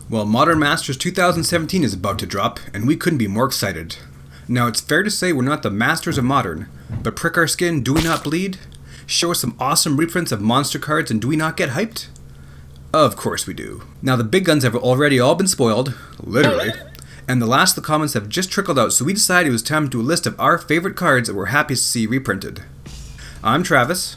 Well, Modern Masters 2017 is about to drop, and we couldn't be more excited. Now, it's fair to say we're not the masters of Modern, but prick our skin, do we not bleed? Show us some awesome reprints of monster cards, and do we not get hyped? Of course we do. Now, the big guns have already all been spoiled, literally, and the last of the comments have just trickled out, so we decided it was time to do a list of our favorite cards that we're happy to see reprinted. I'm Travis.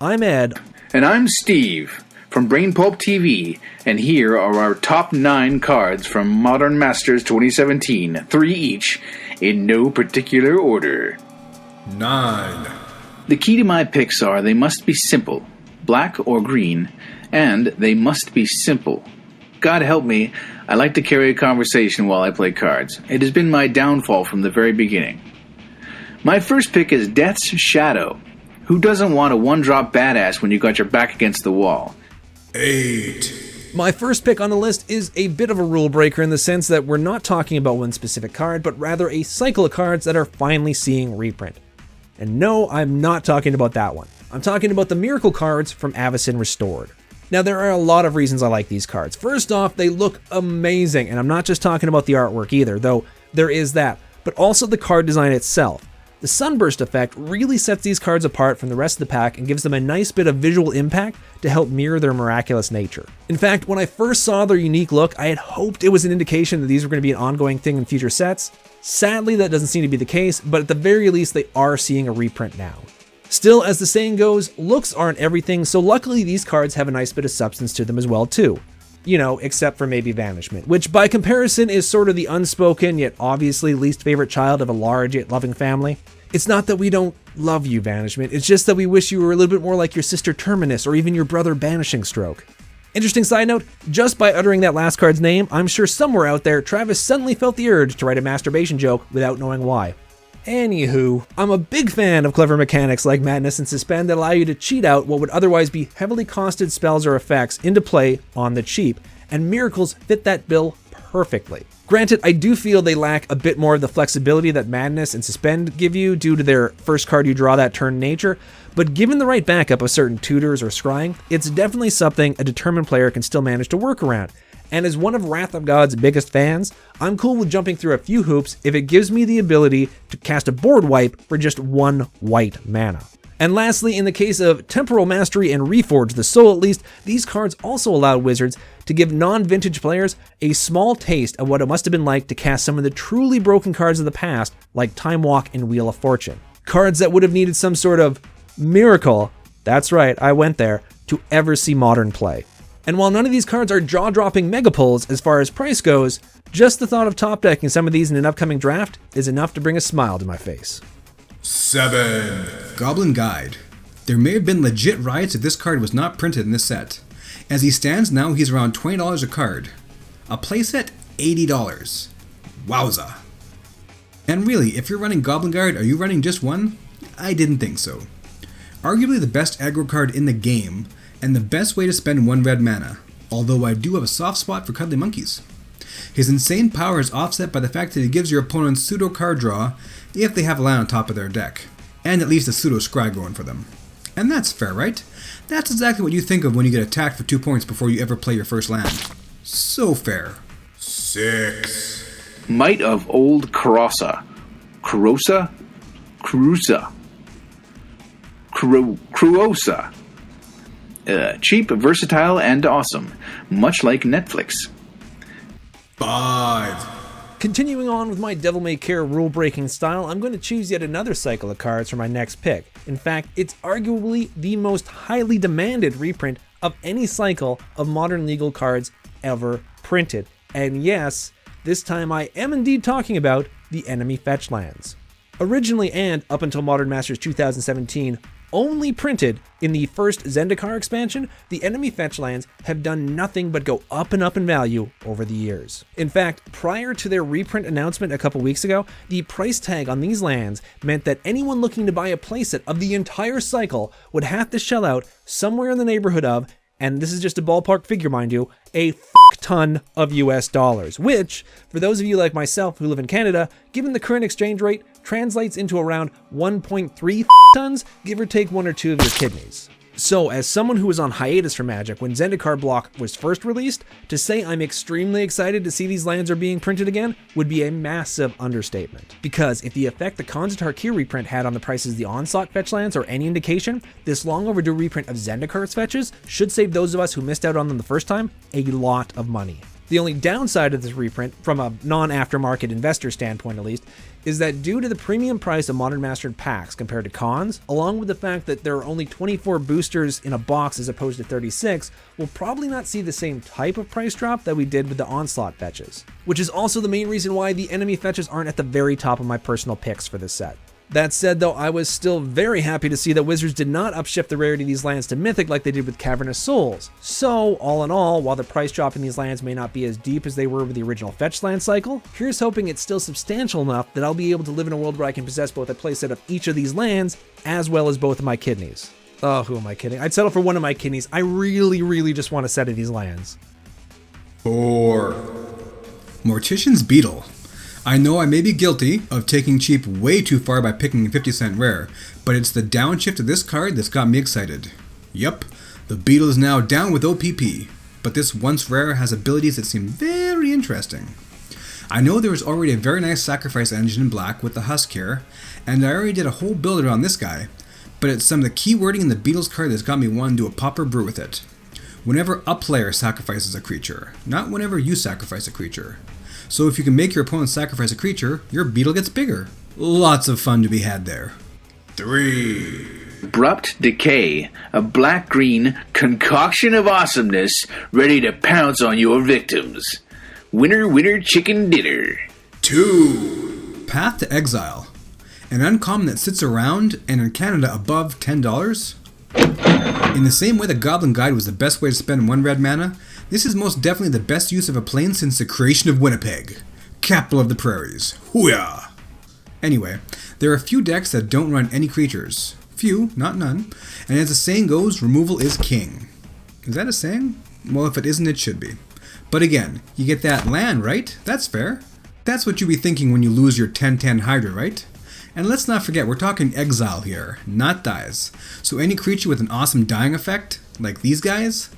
I'm Ed. And I'm Steve from Brain Pulp TV, and here are our top 9 cards from Modern Masters 2017, 3 each, in no particular order. 9. The key to my picks are they must be simple, black or green, and they must be simple. God help me, I like to carry a conversation while I play cards. It has been my downfall from the very beginning. My first pick is Death's Shadow. Who doesn't want a one-drop badass when you got your back against the wall? 8. My first pick on the list is a bit of a rule breaker in the sense that we're not talking about one specific card, but rather a cycle of cards that are finally seeing reprint. And no, I'm not talking about that one. I'm talking about the Miracle cards from Avacyn Restored. Now, there are a lot of reasons I like these cards. First off, they look amazing, and I'm not just talking about the artwork either, though there is that, but also the card design itself. The Sunburst effect really sets these cards apart from the rest of the pack and gives them a nice bit of visual impact to help mirror their miraculous nature. In fact, when I first saw their unique look, I had hoped it was an indication that these were going to be an ongoing thing in future sets. Sadly, that doesn't seem to be the case, but at the very least, they are seeing a reprint now. Still, as the saying goes, looks aren't everything, so luckily these cards have a nice bit of substance to them as well too. You know, except for maybe Banishment, which by comparison is sort of the unspoken yet obviously least favorite child of a large yet loving family. It's not that we don't love you, Banishment, it's just that we wish you were a little bit more like your sister Terminus or even your brother Banishing Stroke. Interesting side note, just by uttering that last card's name, I'm sure somewhere out there Travis suddenly felt the urge to write a masturbation joke without knowing why. Anywho, I'm a big fan of clever mechanics like Madness and Suspend that allow you to cheat out what would otherwise be heavily costed spells or effects into play on the cheap, and Miracles fit that bill perfectly. Granted, I do feel they lack a bit more of the flexibility that Madness and Suspend give you due to their first card you draw that turn nature, but given the right backup of certain tutors or scrying, it's definitely something a determined player can still manage to work around. And as one of Wrath of God's biggest fans, I'm cool with jumping through a few hoops if it gives me the ability to cast a board wipe for just 1 white mana. And lastly, in the case of Temporal Mastery and Reforge the Soul at least, these cards also allow Wizards to give non-vintage players a small taste of what it must have been like to cast some of the truly broken cards of the past, like Time Walk and Wheel of Fortune. Cards that would have needed some sort of miracle, that's right, I went there, to ever see Modern play. And while none of these cards are jaw-dropping mega pulls as far as price goes, just the thought of top-decking some of these in an upcoming draft is enough to bring a smile to my face. 7. Goblin Guide. There may have been legit riots if this card was not printed in this set. As he stands now, he's around $20 a card. A playset, $80. Wowza. And really, if you're running Goblin Guard, are you running just one? I didn't think so. Arguably the best aggro card in the game, and the best way to spend 1 red mana, although I do have a soft spot for cuddly monkeys. His insane power is offset by the fact that he gives your opponent pseudo card draw if they have a land on top of their deck, and at least a pseudo scry going for them. And that's fair, right? That's exactly what you think of when you get attacked for 2 points before you ever play your first land. So fair. 6. Might of Old Karosa. Karosa? Krusa. Kruosa. Cheap, versatile, and awesome. Much like Netflix. 5. Continuing on with my Devil May Care rule-breaking style, I'm going to choose yet another cycle of cards for my next pick. In fact, it's arguably the most highly demanded reprint of any cycle of Modern legal cards ever printed. And yes, this time I am indeed talking about the Enemy Fetch Lands. Originally and up until Modern Masters 2017, only printed in the first Zendikar expansion, the Enemy Fetch Lands have done nothing but go up and up in value over the years. In fact, prior to their reprint announcement a couple weeks ago, the price tag on these lands meant that anyone looking to buy a playset of the entire cycle would have to shell out somewhere in the neighborhood of, and this is just a ballpark figure mind you, a ton of US dollars, which, for those of you like myself who live in Canada, given the current exchange rate, translates into around 1.3 tons, give or take 1 or 2 of your kidneys. So, as someone who was on hiatus from Magic when Zendikar block was first released, to say I'm extremely excited to see these lands are being printed again would be a massive understatement. Because if the effect the Khans of Tarkir reprint had on the prices of the Onslaught fetch lands are any indication, this long overdue reprint of Zendikar's fetches should save those of us who missed out on them the first time a lot of money. The only downside of this reprint, from a non-aftermarket investor standpoint at least, is that due to the premium price of Modern Mastered packs compared to Khans, along with the fact that there are only 24 boosters in a box as opposed to 36, we'll probably not see the same type of price drop that we did with the Onslaught fetches. Which is also the main reason why the enemy fetches aren't at the very top of my personal picks for this set. That said though, I was still very happy to see that Wizards did not upshift the rarity of these lands to Mythic like they did with Cavernous Souls. So, all in all, while the price drop in these lands may not be as deep as they were with the original fetch land cycle, here's hoping it's still substantial enough that I'll be able to live in a world where I can possess both a playset of each of these lands, as well as both of my kidneys. Oh, who am I kidding? I'd settle for one of my kidneys. I really just want a set of these lands. 4. Morticians Beetle. I know I may be guilty of taking cheap way too far by picking a 50-cent rare, but it's the downshift of this card that's got me excited. Yup, the Beetle is now down with OPP, but this once rare has abilities that seem very interesting. I know there was already a very nice sacrifice engine in black with the Husk here, and I already did a whole build around this guy, but it's some of the key wording in the Beetle's card that's got me wanting to do a popper brew with it. Whenever a player sacrifices a creature, not whenever you sacrifice a creature. So if you can make your opponent sacrifice a creature, your Beetle gets bigger. Lots of fun to be had there. 3. Abrupt Decay, a black-green concoction of awesomeness ready to pounce on your victims. Winner, winner, chicken dinner. 2. Path to Exile, an uncommon that sits around and in Canada above $10. In the same way the Goblin Guide was the best way to spend 1 red mana, this is most definitely the best use of a plane since the creation of Winnipeg, capital of the prairies. Hooyah! Anyway, there are a few decks that don't run any creatures. Few, not none. And as the saying goes, removal is king. Is that a saying? Well, if it isn't, it should be. But again, you get that land, right? That's fair. That's what you be thinking when you lose your 10/10 Hydra, right? And let's not forget, we're talking Exile here, not dies. So any creature with an awesome dying effect, like these guys,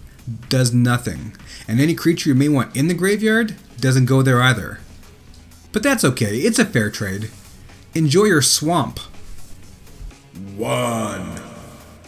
does nothing. And any creature you may want in the graveyard doesn't go there either. But that's okay, it's a fair trade. Enjoy your swamp. 1.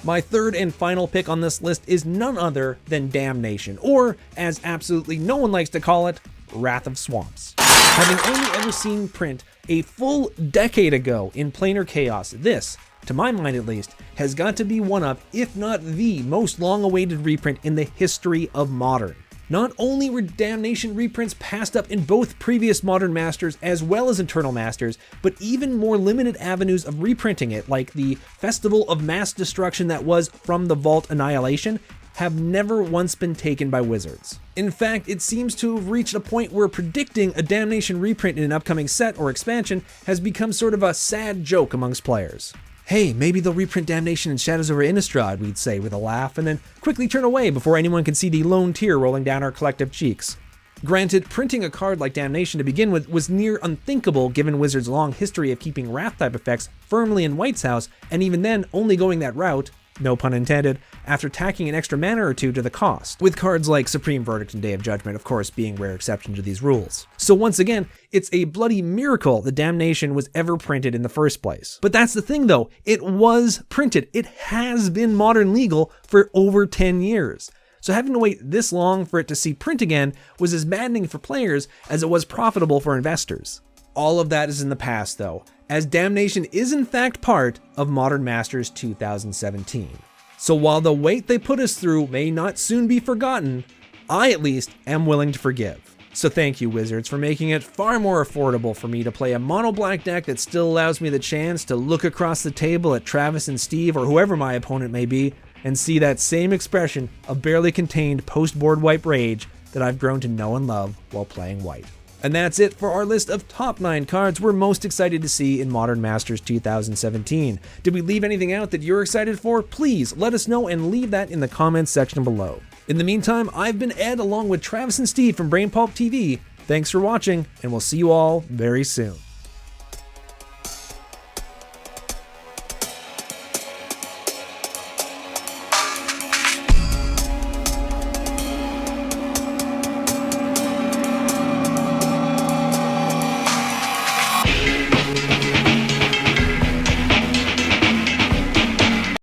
My third and final pick on this list is none other than Damnation, or, as absolutely no one likes to call it, Wrath of Swamps. Having only ever seen print a full decade ago in Planar Chaos, this, to my mind at least, has got to be one of, if not the most long-awaited reprint in the history of Modern. Not only were Damnation reprints passed up in both previous Modern Masters as well as Eternal Masters, but even more limited avenues of reprinting it, like the Festival of Mass Destruction that was From the Vault Annihilation, have never once been taken by Wizards. In fact, it seems to have reached a point where predicting a Damnation reprint in an upcoming set or expansion has become sort of a sad joke amongst players. Hey, maybe they'll reprint Damnation in Shadows over Innistrad, we'd say with a laugh, and then quickly turn away before anyone can see the lone tear rolling down our collective cheeks. Granted, printing a card like Damnation to begin with was near unthinkable given Wizards' long history of keeping Wrath-type effects firmly in White's house, and even then only going that route, no pun intended, after tacking an extra mana or two to the cost, with cards like Supreme Verdict and Day of Judgment of course being rare exceptions to these rules. So once again, it's a bloody miracle that Damnation was ever printed in the first place. But that's the thing though, it was printed. It has been Modern legal for over 10 years. So having to wait this long for it to see print again was as maddening for players as it was profitable for investors. All of that is in the past though, as Damnation is in fact part of Modern Masters 2017. So while the wait they put us through may not soon be forgotten, I at least am willing to forgive. So thank you Wizards for making it far more affordable for me to play a mono black deck that still allows me the chance to look across the table at Travis and Steve or whoever my opponent may be and see that same expression of barely contained post-board wipe rage that I've grown to know and love while playing White. And that's it for our list of top 9 cards we're most excited to see in Modern Masters 2017. Did we leave anything out that you're excited for? Please let us know and leave that in the comments section below. In the meantime, I've been Ed along with Travis and Steve from Brain Pulp TV. Thanks for watching, and we'll see you all very soon.